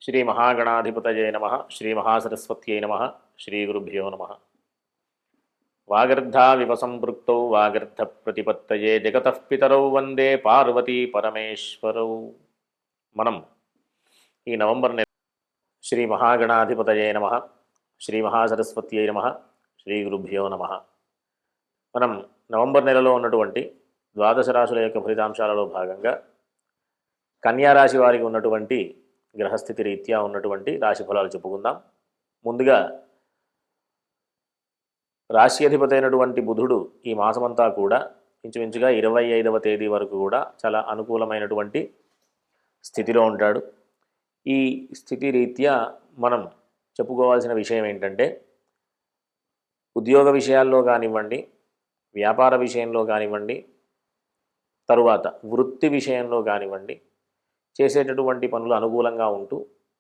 శ్రీ మహాగణాధిపతయే నమ శ్రీ మహాసరస్వత్యై నమ శ్రీ గురుభ్యో నమ వాగర్ధావివ సంపృక్తౌ వాగర్ధ ప్రతిపత్తయే జగతః పితరౌ వందే పార్వతీ పరమేశ్వరౌ. మనం ఈ నవంబర్ నెల శ్రీ మహాగణాధిపతయే నమ శ్రీ మహాసరస్వత్యై నమ శ్రీ గురుభ్యో నమ. మనం నవంబర్ నెలలో ఉన్నటువంటి ద్వాదశ రాశుల యొక్క ఫలితాంశాలలో భాగంగా కన్యారాశి వారికి ఉన్నటువంటి గ్రహస్థితి రీత్యా ఉన్నటువంటి రాశి ఫలాలు చెప్పుకుందాం. ముందుగా రాశి అధిపతి అయినటువంటి బుధుడు ఈ మాసమంతా కూడా ఇంచుమించుగా 25వ తేదీ వరకు కూడా చాలా అనుకూలమైనటువంటి స్థితిలో ఉంటాడు. ఈ స్థితి రీత్యా మనం చెప్పుకోవాల్సిన విషయం ఏంటంటే, ఉద్యోగ విషయాల్లో కానివ్వండి, వ్యాపార విషయంలో కానివ్వండి, తరువాత వృత్తి విషయంలో కానివ్వండి, చేసేటటువంటి పనులు అనుకూలంగా ఉంటూ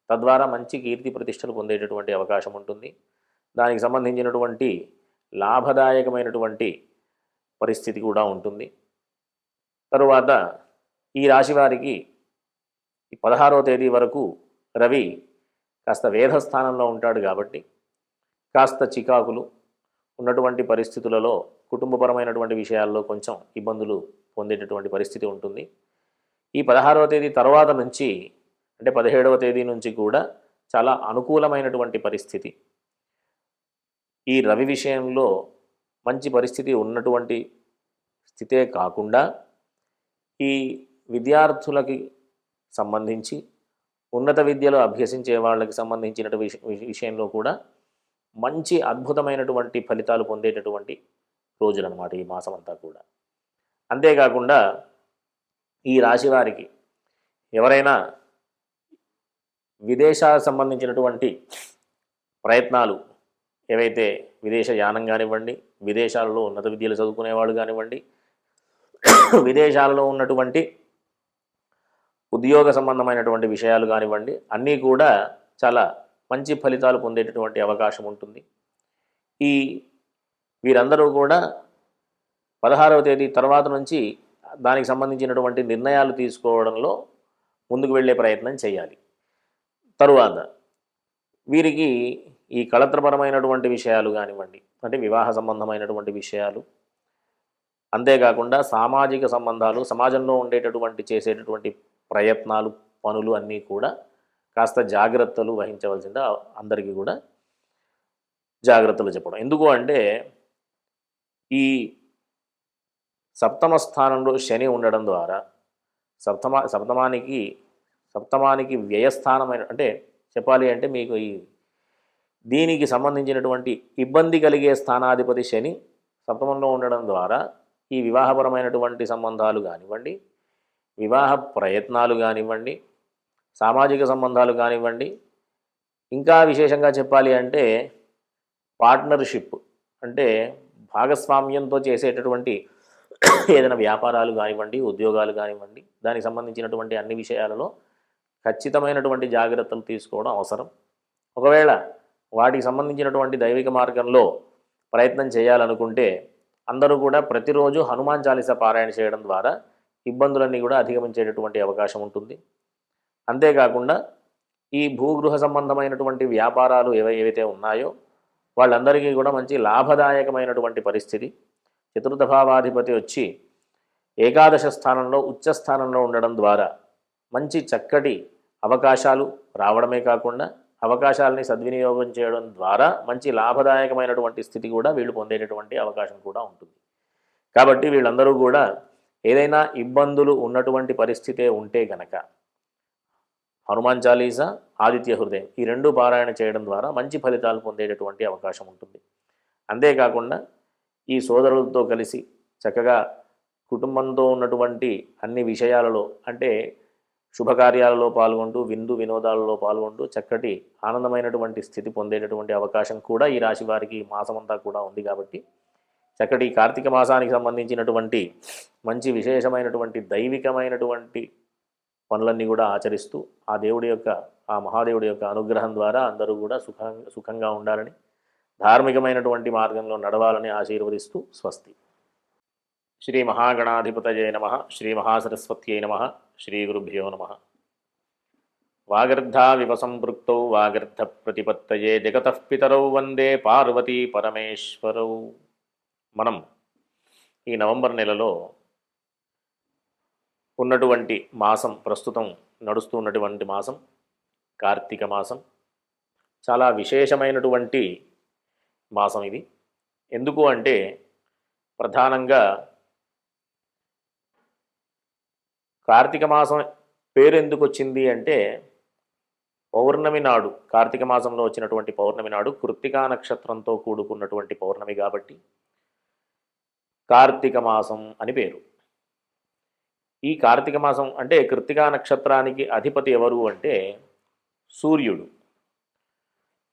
తద్వారా మంచి కీర్తి ప్రతిష్టలు పొందేటటువంటి అవకాశం ఉంటుంది. దానికి సంబంధించినటువంటి లాభదాయకమైనటువంటి పరిస్థితి కూడా ఉంటుంది. తరువాత ఈ రాశి వారికి 16వ తేదీ వరకు రవి కాస్త వేధస్థానంలో ఉంటాడు కాబట్టి కాస్త చికాకులు ఉన్నటువంటి పరిస్థితులలో కుటుంబపరమైనటువంటి విషయాల్లో కొంచెం ఇబ్బందులు పొందేటటువంటి పరిస్థితి ఉంటుంది. ఈ 16వ తేదీ తర్వాత నుంచి అంటే 17వ తేదీ నుంచి కూడా చాలా అనుకూలమైనటువంటి పరిస్థితి. ఈ రవి విషయంలో మంచి పరిస్థితి ఉన్నటువంటి స్థితే కాకుండా ఈ విద్యార్థులకి సంబంధించి ఉన్నత విద్యలో అభ్యసించే వాళ్ళకి సంబంధించిన విషయంలో కూడా మంచి అద్భుతమైనటువంటి ఫలితాలు పొందేటటువంటి రోజులు అన్నమాట ఈ మాసం అంతా కూడా. అంతేకాకుండా ఈ రాశి వారికి ఎవరైనా విదేశాలకు సంబంధించినటువంటి ప్రయత్నాలు ఏవైతే విదేశ యానం కానివ్వండి, విదేశాలలో ఉన్నత విద్యలు చదువుకునేవాళ్ళు కానివ్వండి, విదేశాలలో ఉన్నటువంటి ఉద్యోగ సంబంధమైనటువంటి విషయాలు కానివ్వండి, అన్నీ కూడా చాలా మంచి ఫలితాలు పొందేటటువంటి అవకాశం ఉంటుంది. వీరందరూ కూడా 16వ తేదీ తర్వాత నుంచి దానికి సంబంధించినటువంటి నిర్ణయాలు తీసుకోవడంలో ముందుకు వెళ్ళే ప్రయత్నం చేయాలి. తరువాత వీరికి ఈ కళత్రపరమైనటువంటి విషయాలు కానివ్వండి, అంటే వివాహ సంబంధమైనటువంటి విషయాలు, అంతేకాకుండా సామాజిక సంబంధాలు, సమాజంలో ఉండేటటువంటి చేసేటటువంటి ప్రయత్నాలు, పనులు అన్నీ కూడా కాస్త జాగ్రత్తలు వహించవలసిందే. అందరికీ కూడా జాగ్రత్తలు చెప్పడం ఎందుకు అంటే, ఈ సప్తమ స్థానంలో శని ఉండడం ద్వారా సప్తమానికి వ్యయస్థానమైన, అంటే చెప్పాలి అంటే మీకు దీనికి సంబంధించినటువంటి ఇబ్బంది కలిగే స్థానాధిపతి శని సప్తమంలో ఉండడం ద్వారా ఈ వివాహపరమైనటువంటి సంబంధాలు కానివ్వండి, వివాహ ప్రయత్నాలు కానివ్వండి, సామాజిక సంబంధాలు కానివ్వండి, ఇంకా విశేషంగా చెప్పాలి అంటే పార్ట్నర్షిప్, అంటే భాగస్వామ్యంతో చేసేటటువంటి ఏదైనా వ్యాపారాలు కానివ్వండి, ఉద్యోగాలు కానివ్వండి, దానికి సంబంధించినటువంటి అన్ని విషయాలలో ఖచ్చితమైనటువంటి జాగ్రత్తలు తీసుకోవడం అవసరం. ఒకవేళ వాటికి సంబంధించినటువంటి దైవిక మార్గంలో ప్రయత్నం చేయాలనుకుంటే అందరూ కూడా ప్రతిరోజు హనుమాన్ చాలీసా పారాయణ చేయడం ద్వారా ఇబ్బందులన్నీ కూడా అధిగమించేటటువంటి అవకాశం ఉంటుంది. అంతేకాకుండా ఈ భూగృహ సంబంధమైనటువంటి వ్యాపారాలు ఏవైతే ఉన్నాయో వాళ్ళందరికీ కూడా మంచి లాభదాయకమైనటువంటి పరిస్థితి. చతుర్థ భావాధిపతి వచ్చి ఏకాదశ స్థానంలో ఉచ్చస్థానంలో ఉండడం ద్వారా మంచి చక్కటి అవకాశాలు రావడమే కాకుండా అవకాశాలని సద్వినియోగం చేయడం ద్వారా మంచి లాభదాయకమైనటువంటి స్థితి కూడా వీళ్ళు పొందేటటువంటి అవకాశం కూడా ఉంటుంది. కాబట్టి వీళ్ళందరూ కూడా ఏదైనా ఇబ్బందులు ఉన్నటువంటి పరిస్థితే ఉంటే గనక హనుమాన్ చాలీసా, ఆదిత్య హృదయం ఈ రెండు పారాయణ చేయడం ద్వారా మంచి ఫలితాలు పొందేటటువంటి అవకాశం ఉంటుంది. అంతేకాకుండా ఈ సోదరులతో కలిసి చక్కగా కుటుంబంతో ఉన్నటువంటి అన్ని విషయాలలో, అంటే శుభకార్యాలలో పాల్గొంటూ, విందు వినోదాలలో పాల్గొంటూ చక్కటి ఆనందమైనటువంటి స్థితి పొందేటటువంటి అవకాశం కూడా ఈ రాశి వారికి మాసమంతా కూడా ఉంది. కాబట్టి చక్కటి కార్తీక మాసానికి సంబంధించినటువంటి మంచి విశేషమైనటువంటి దైవికమైనటువంటి పనులన్నీ కూడా ఆచరిస్తూ ఆ మహాదేవుడి యొక్క అనుగ్రహం ద్వారా అందరూ కూడా సుఖంగా ఉండాలని, ధార్మికమైనటువంటి మార్గంలో నడవాలని ఆశీర్వదిస్తూ స్వస్తి. శ్రీ మహాగణాధిపతయే నమ శ్రీ మహాసరస్వత్యై నమ శ్రీ గురుభ్యో నమ. వాగర్ధావివ సంపృక్తౌ వాగర్ధ ప్రతిపత్తయే జగతః పితరౌ వందే పార్వతీ పరమేశ్వరౌ. మనం ఈ నవంబర్ నెలలో ఉన్నటువంటి మాసం, ప్రస్తుతం నడుస్తూ ఉన్నటువంటి మాసం కార్తీక మాసం. చాలా విశేషమైనటువంటి మాసం ఇది. ఎందుకు అంటే ప్రధానంగా కార్తీక మాసం పేరు ఎందుకు వచ్చింది అంటే పౌర్ణమి నాడు, కార్తీక మాసంలో వచ్చినటువంటి పౌర్ణమి నాడు కృత్తికా నక్షత్రంతో కూడుకున్నటువంటి పౌర్ణమి కాబట్టి కార్తీక మాసం అని పేరు. ఈ కార్తీక మాసం అంటే కృత్తికా నక్షత్రానికి అధిపతి ఎవరు అంటే సూర్యుడు.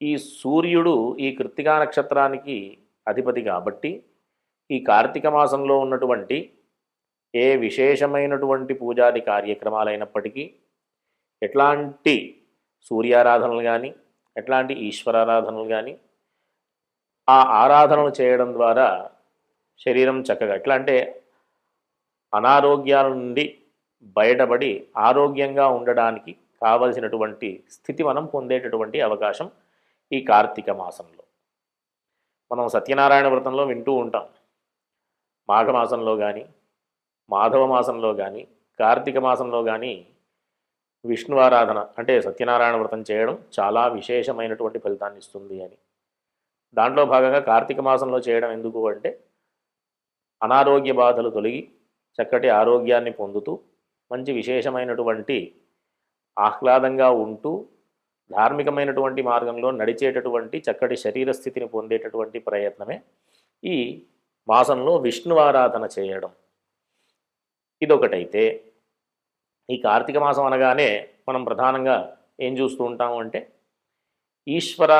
ఈ సూర్యుడు ఈ కృత్తికా నక్షత్రానికి అధిపతి కాబట్టి ఈ కార్తీక మాసంలో ఉన్నటువంటి ఏ విశేషమైనటువంటి పూజాది కార్యక్రమాలైనప్పటికీ, ఎట్లాంటి సూర్యారాధనలు కానీ, ఎట్లాంటి ఈశ్వరారాధనలు కానీ, ఆ ఆరాధనలు చేయడం ద్వారా శరీరం చక్కగా, ఎట్లా అంటే అనారోగ్యాల నుండి బయటపడి ఆరోగ్యంగా ఉండడానికి కావలసినటువంటి స్థితి మనం పొందేటటువంటి అవకాశం ఈ కార్తీక మాసంలో. మనం సత్యనారాయణ వ్రతంలో వింటూ ఉంటాం. మాఘమాసంలో కానీ, మాధవ మాసంలో కానీ, కార్తీక మాసంలో కానీ విష్ణువారాధన అంటే సత్యనారాయణ వ్రతం చేయడం చాలా విశేషమైనటువంటి ఫలితాన్ని ఇస్తుంది అని. దాంట్లో భాగంగా కార్తీక మాసంలో చేయడం ఎందుకు అంటే అనారోగ్య బాధలు తొలగి చక్కటి ఆరోగ్యాన్ని పొందుతూ మంచి విశేషమైనటువంటి ఆహ్లాదంగా ఉంటూ ధార్మికమైనటువంటి మార్గంలో నడిచేటటువంటి చక్కటి శరీర స్థితిని పొందేటటువంటి ప్రయత్నమే ఈ మాసంలో విష్ణువారాధన చేయడం. ఇదొకటైతే ఈ కార్తీక మాసం అనగానే మనం ప్రధానంగా ఏం చూస్తూ ఉంటాము అంటే ఈశ్వర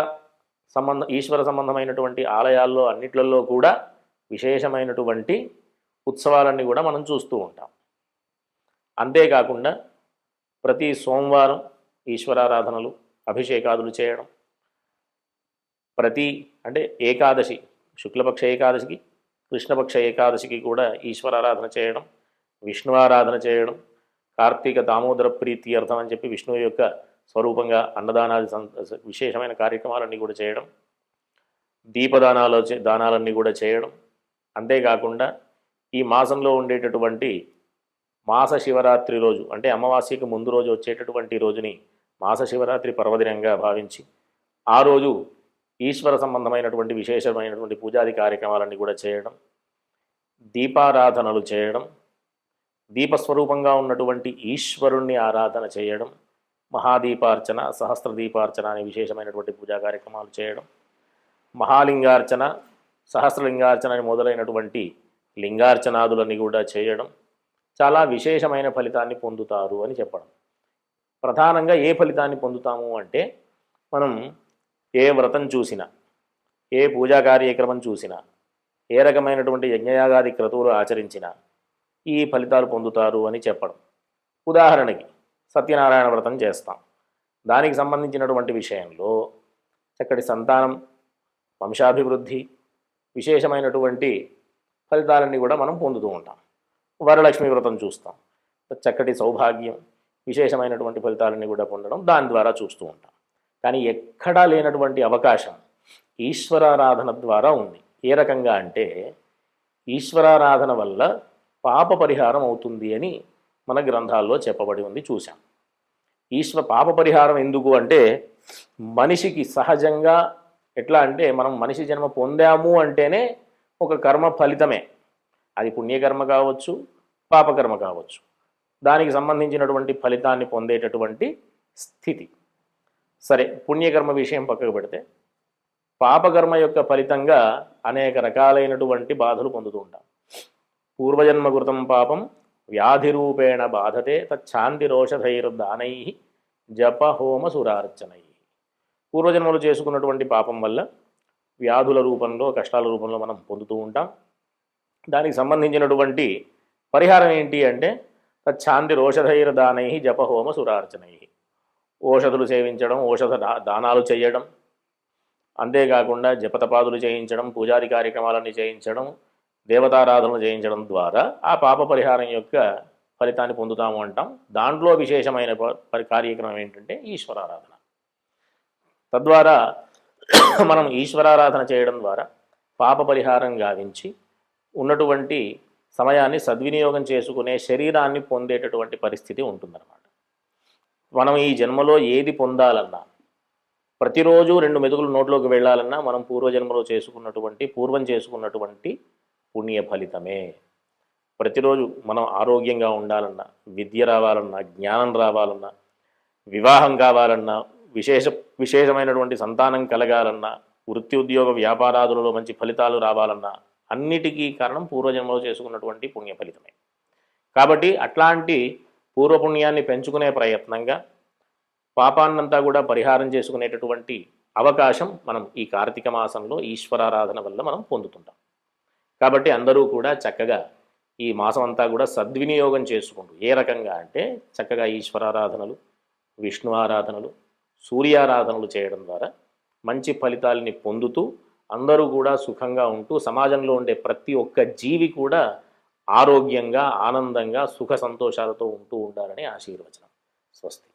సంబంధమైనటువంటి ఆలయాల్లో అన్నిట్లలో కూడా విశేషమైనటువంటి ఉత్సవాలన్నీ కూడా మనం చూస్తూ ఉంటాం. అంతేకాకుండా ప్రతి సోమవారం ఈశ్వరారాధనలు, అభిషేకాదులు చేయడం, ప్రతి అంటే ఏకాదశి, శుక్లపక్ష ఏకాదశికి, కృష్ణపక్ష ఏకాదశికి కూడా ఈశ్వరారాధన చేయడం, విష్ణువారాధన చేయడం, కార్తీక దామోదర ప్రీతి అర్థం అని చెప్పి విష్ణువు యొక్క స్వరూపంగా అన్నదానాది విశేషమైన కార్యక్రమాలన్నీ కూడా చేయడం, దానాలన్నీ కూడా చేయడం. అంతేకాకుండా ఈ మాసంలో ఉండేటటువంటి మాస శివరాత్రి రోజు అంటే అమావాస్యకి ముందు రోజు వచ్చేటటువంటి రోజుని మాస శివరాత్రి పర్వదినంగా భావించి ఆ రోజు ఈశ్వర సంబంధమైనటువంటి విశేషమైనటువంటి పూజాది కార్యక్రమాలన్నీ కూడా చేయడం, దీపారాధనలు చేయడం, దీపస్వరూపంగా ఉన్నటువంటి ఈశ్వరుణ్ణి ఆరాధన చేయడం, మహాదీపార్చన, సహస్రదీపార్చన అనే విశేషమైనటువంటి పూజా కార్యక్రమాలు చేయడం, మహాలింగార్చన, సహస్రలింగార్చన అని మొదలైనటువంటి లింగార్చనాదులన్నీ కూడా చేయడం చాలా విశేషమైన ఫలితాన్ని పొందుతారు అని చెప్పడం. ప్రధానంగా ఏ ఫలితాన్ని పొందుతాము అంటే మనం ఏ వ్రతం చూసినా, ఏ పూజా కార్యక్రమం చూసినా, ఏ రకమైనటువంటి యజ్ఞయాగాది క్రతువులు ఆచరించినా ఈ ఫలితాలు పొందుతారు అని చెప్పడం. ఉదాహరణకి సత్యనారాయణ వ్రతం చేస్తాం. దానికి సంబంధించినటువంటి విషయంలో చక్కటి సంతానం, వంశాభివృద్ధి, విశేషమైనటువంటి ఫలితాలన్నీ కూడా మనం పొందుతూ ఉంటాం. వరలక్ష్మి వ్రతం చూస్తాం, చక్కటి సౌభాగ్యం, విశేషమైనటువంటి ఫలితాలన్నీ కూడా పొందడం దాని ద్వారా చూస్తూ ఉంటాం. కానీ ఎక్కడా లేనటువంటి అవకాశం ఈశ్వరారాధన ద్వారా ఉంది. ఏ రకంగా అంటే ఈశ్వరారాధన వల్ల పాప పరిహారం అవుతుంది అని మన గ్రంథాల్లో చెప్పబడి ఉంది, చూసాం. పాప పరిహారం ఎందుకు అంటే మనిషికి సహజంగా ఎట్లా అంటే మనం మనిషి జన్మ పొందాము అంటేనే ఒక కర్మ ఫలితమే. అది పుణ్యకర్మ కావచ్చు, పాపకర్మ కావచ్చు. దానికి సంబంధించినటువంటి ఫలితాన్ని పొందేటటువంటి స్థితి. సరే, పుణ్యకర్మ విషయం పక్కకు పెడితే పాపకర్మ యొక్క ఫలితంగా అనేక రకాలైనటువంటి బాధలు పొందుతూ ఉంటాం. పూర్వజన్మకృతం పాపం వ్యాధిరూపేణ బాధతే తచ్ఛాంతిరోషధైర్దానై జప హోమ సురార్చనై. పూర్వజన్మలు చేసుకున్నటువంటి పాపం వల్ల వ్యాధుల రూపంలో, కష్టాల రూపంలో మనం పొందుతూ ఉంటాం. దానికి సంబంధించినటువంటి పరిహారం ఏంటి అంటే తచ్ఛాంతిరోషధైర్దానై జప హోమ సురార్చనై. ఓషధులు సేవించడం, ఔషధ దానాలు చేయడం, అంతేకాకుండా జపతపాదులు చేయించడం, పూజాది కార్యక్రమాలన్నీ చేయించడం, దేవతారాధనలు చేయించడం ద్వారా ఆ పాప పరిహారం యొక్క ఫలితాన్ని పొందుతాము అంటాం. దాంట్లో విశేషమైన కార్యక్రమం ఏంటంటే ఈశ్వరారాధన. తద్వారా మనం ఈశ్వరారాధన చేయడం ద్వారా పాప పరిహారం గావించి ఉన్నటువంటి సమయాన్ని సద్వినియోగం చేసుకునే శరీరాన్ని పొందేటటువంటి పరిస్థితి ఉంటుందన్నమాట. మనం ఈ జన్మలో ఏది పొందాలన్నా, ప్రతిరోజు 2 మెతుకులు నోట్లోకి వెళ్ళాలన్నా మనం పూర్వం చేసుకున్నటువంటి పుణ్య ఫలితమే. ప్రతిరోజు మనం ఆరోగ్యంగా ఉండాలన్నా, విద్య రావాలన్నా, జ్ఞానం రావాలన్నా, వివాహం కావాలన్నా, విశేషమైనటువంటి సంతానం కలగాలన్నా, వృత్తి ఉద్యోగ వ్యాపారాదులలో మంచి ఫలితాలు రావాలన్నా అన్నిటికీ కారణం పూర్వజన్మలో చేసుకున్నటువంటి పుణ్య ఫలితమే. కాబట్టి అట్లాంటి పూర్వపుణ్యాన్ని పెంచుకునే ప్రయత్నంగా పాపాన్నంతా కూడా పరిహారం చేసుకునేటటువంటి అవకాశం మనం ఈ కార్తీక మాసంలో ఈశ్వరారాధన వల్ల మనం పొందుతుంటాం. కాబట్టి అందరూ కూడా చక్కగా ఈ మాసం అంతా కూడా సద్వినియోగం చేసుకుంటూ, ఏ రకంగా అంటే చక్కగా ఈశ్వరారాధనలు, విష్ణు ఆరాధనలు, సూర్యారాధనలు చేయడం ద్వారా మంచి ఫలితాలని పొందుతూ అందరూ కూడా సుఖంగా ఉంటూ సమాజంలో ఉండే ప్రతి ఒక్క జీవి కూడా ఆరోగ్యంగా, ఆనందంగా, సుఖ సంతోషాలతో ఉంటూ ఉండాలని ఆశీర్వచనం. స్వస్తి.